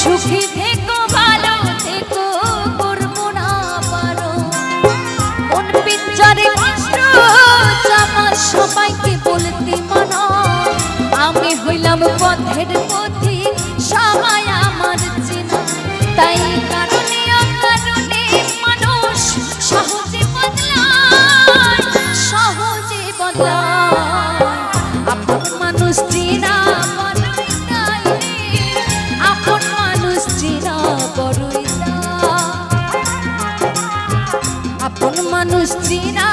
সুখী থেকো ভালো থেকো করবো না পারো কোন পিঞ্জরে কষ্ট চাপা সবাইকে বলতে মানা আমি হইলাম পথের পথি সবাই আমার চেনা তাই কারণে অকারণে মানুষ সহজে বদলায় আপন মানুষ চেনা বড়ই দায় আপন মানুষ চেনা বড়ই দায় আপন মানুষ চেনা